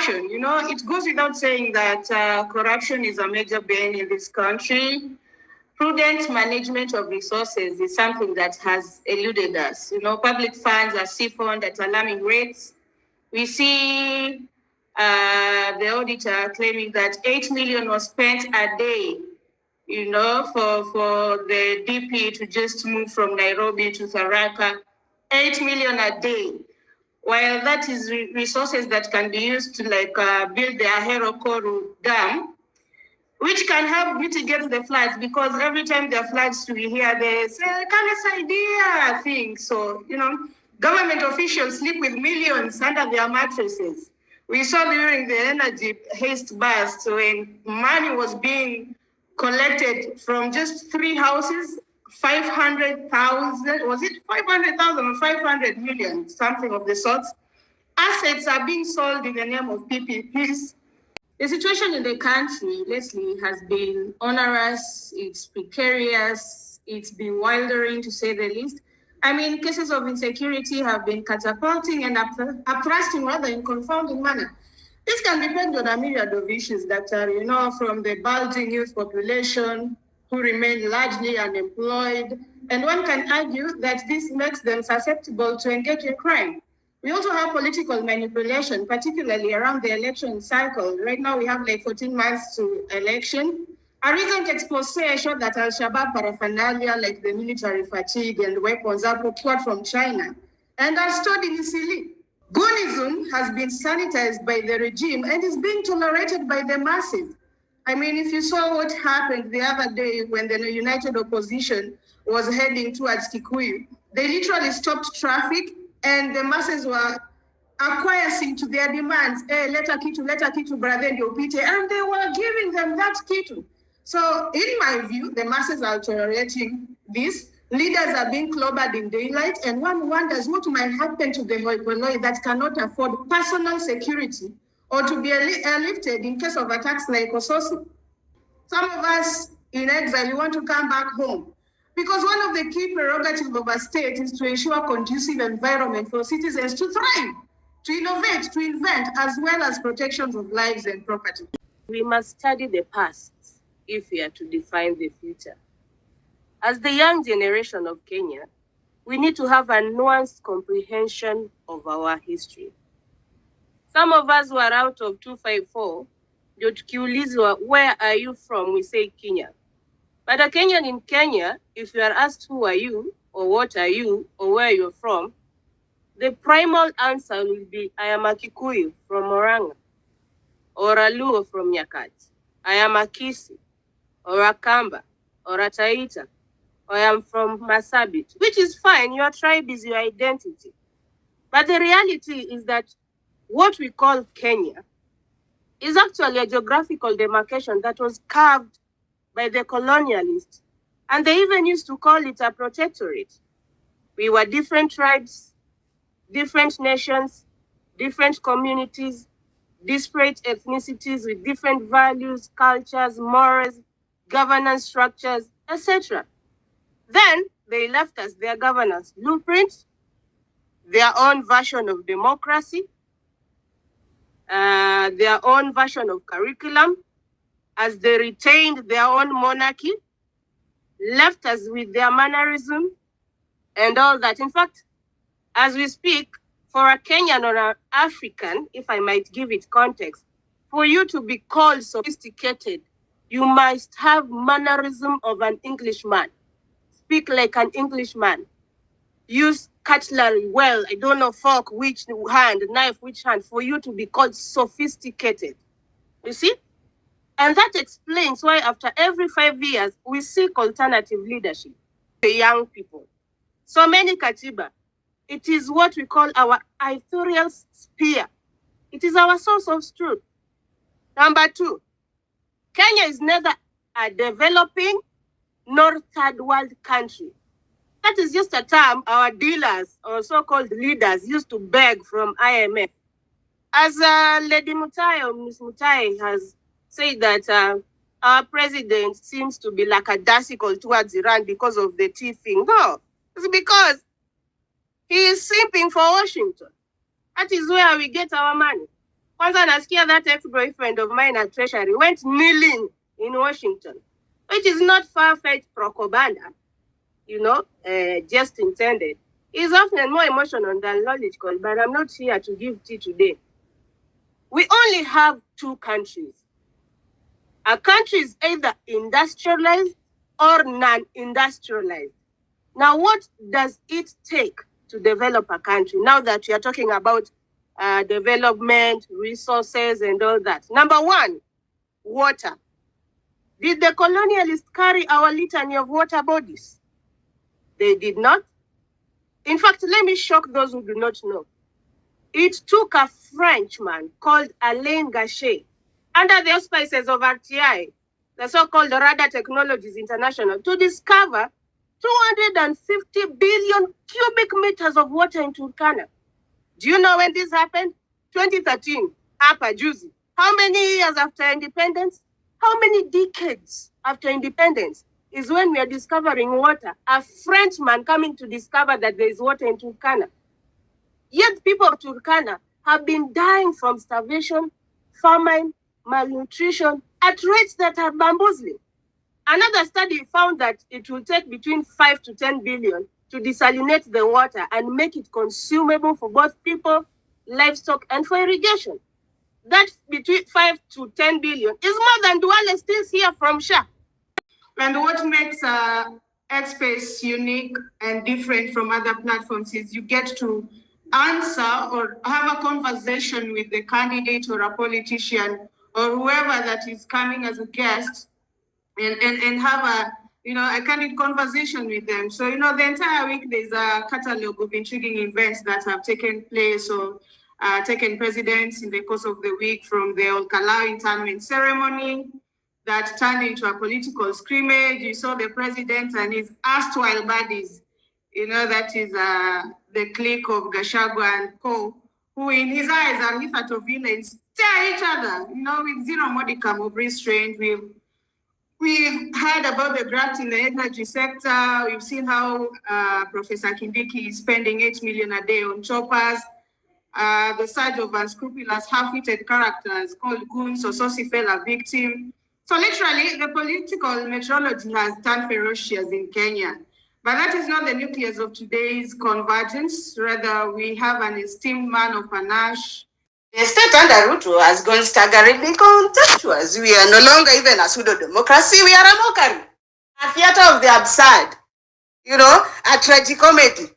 corruption, it goes without saying that corruption is a major bane in this country. Prudent management of resources is something that has eluded us. Public funds are siphoned at alarming rates. We see the auditor claiming that 8 million was spent a day, for the DP to just move from Nairobi to Tharaka, 8 million a day. While that is resources that can be used to build the Aoko Dam, which can help mitigate the floods, because every time there are floods, we hear the careless idea thing. So, government officials sleep with millions under their mattresses. We saw during the energy haste burst when money was being collected from just 3 houses, 500,000, was it 500,000 or 500 million, something of the sort. Assets are being sold in the name of PPPs. The situation in the country lately has been onerous, it's precarious, it's bewildering to say the least. Cases of insecurity have been catapulting and upthrusting rather in confounding manner. This can depend on a myriad of issues that are, from the bulging youth population who remain largely unemployed. And one can argue that this makes them susceptible to engage in crime. We also have political manipulation, particularly around the election cycle. Right now, we have 14 months to election. A recent expose showed that Al-Shabaab paraphernalia, like the military fatigue and weapons, are procured from China and are stored in Isili. Goonism has been sanitized by the regime and is being tolerated by the masses. If you saw what happened the other day when the united opposition was heading towards Kikuyu, they literally stopped traffic and the masses were acquiescing to their demands. Hey, leta kitu, brother, and they were giving them that kitu. So, in my view, the masses are tolerating this. Leaders are being clobbered in daylight, and one wonders what might happen to the hoi polloi that cannot afford personal security or to be airlifted in case of attacks like Ososi. Some of us in exile, we want to come back home. Because one of the key prerogatives of a state is to ensure a conducive environment for citizens to thrive, to innovate, to invent, as well as protections of lives and property. We must study the past if we are to define the future. As the young generation of Kenya, we need to have a nuanced comprehension of our history. Some of us who are out of 254, ndio tukiulizwa, where are you from? We say Kenya. But a Kenyan in Kenya, if you are asked who are you, or what are you, or where you're from, the primal answer will be, I am a Kikuyu from Oranga, or a Luo from Nyakat. I am a Kisi, or a Kamba, or a Taita, or I am from Masabit, which is fine, your tribe is your identity. But the reality is that what we call Kenya is actually a geographical demarcation that was carved by the colonialists, and they even used to call it a protectorate. We were different tribes, different nations, different communities, disparate ethnicities with different values, cultures, morals, governance structures, etc. Then they left us their governance blueprint, their own version of democracy, their own version of curriculum, as they retained their own monarchy, left us with their mannerism and all that. In fact, as we speak, for a Kenyan or an African, if I might give it context, for you to be called sophisticated, you must have mannerism of an Englishman. Speak like an Englishman. Use cutlery well, I don't know, fork, which hand, knife, which hand, for you to be called sophisticated. You see? And that explains why after every 5 years, we seek alternative leadership, the young people. So many Katiba, it is what we call our authorial spear. It is our source of truth. Number 2, Kenya is neither a developing nor third world country. That is just a term our dealers or so-called leaders used to beg from IMF. As Lady Mutai or Ms. Mutai has said that our president seems to be lackadaisical towards Iran because of the tea thing. No, it's because he is simping for Washington. That is where we get our money. Kwanza nasikia that ex-boyfriend of mine at Treasury went kneeling in Washington, which is not far-fetched propaganda, just intended. Is often more emotional than logical, but I'm not here to give tea today. We only have two countries. A country is either industrialized or non-industrialized. Now, what does it take to develop a country? Now that we are talking about development, resources, and all that. Number one, water. Did the colonialists carry our litany of water bodies? They did not. In fact, let me shock those who do not know. It took a Frenchman called Alain Gachet, under the auspices of RTI, the so-called Radar Technologies International, to discover 250 billion cubic meters of water in Turkana. Do you know when this happened? 2013, Upper Juicy. How many years after independence? How many decades after independence is when we are discovering water? A Frenchman coming to discover that there is water in Turkana. Yet people of Turkana have been dying from starvation, famine, malnutrition at rates that are bamboozling. Another study found that it will take between 5 to 10 billion to desalinate the water and make it consumable for both people, livestock, and for irrigation. That between 5 to 10 billion is more than Duale steals here from Shah. And what makes X-Space unique and different from other platforms is you get to answer or have a conversation with the candidate or a politician or whoever that is coming as a guest and have a candid conversation with them. So, the entire week there's a catalog of intriguing events that have taken place or taken precedence in the course of the week, from the Olkalau internment ceremony that turned into a political scrimmage. You saw the president and his erstwhile buddies, that is the clique of Gachagua and co, who in his eyes are hitherto villains, stare each other, with zero modicum of restraint. We've heard about the graft in the energy sector. We've seen how Professor Kindiki is spending 8 million a day on choppers. The surge of unscrupulous, half-witted characters called goons or saucy fella victim. So literally, the political meteorology has turned ferocious in Kenya. But that is not the nucleus of today's convergence. Rather, we have an esteemed man of panache. The state under Ruto has gone staggeringly contemptuous. We are no longer even a pseudo-democracy, we are a mockery. A theater of the absurd, a tragicomedy.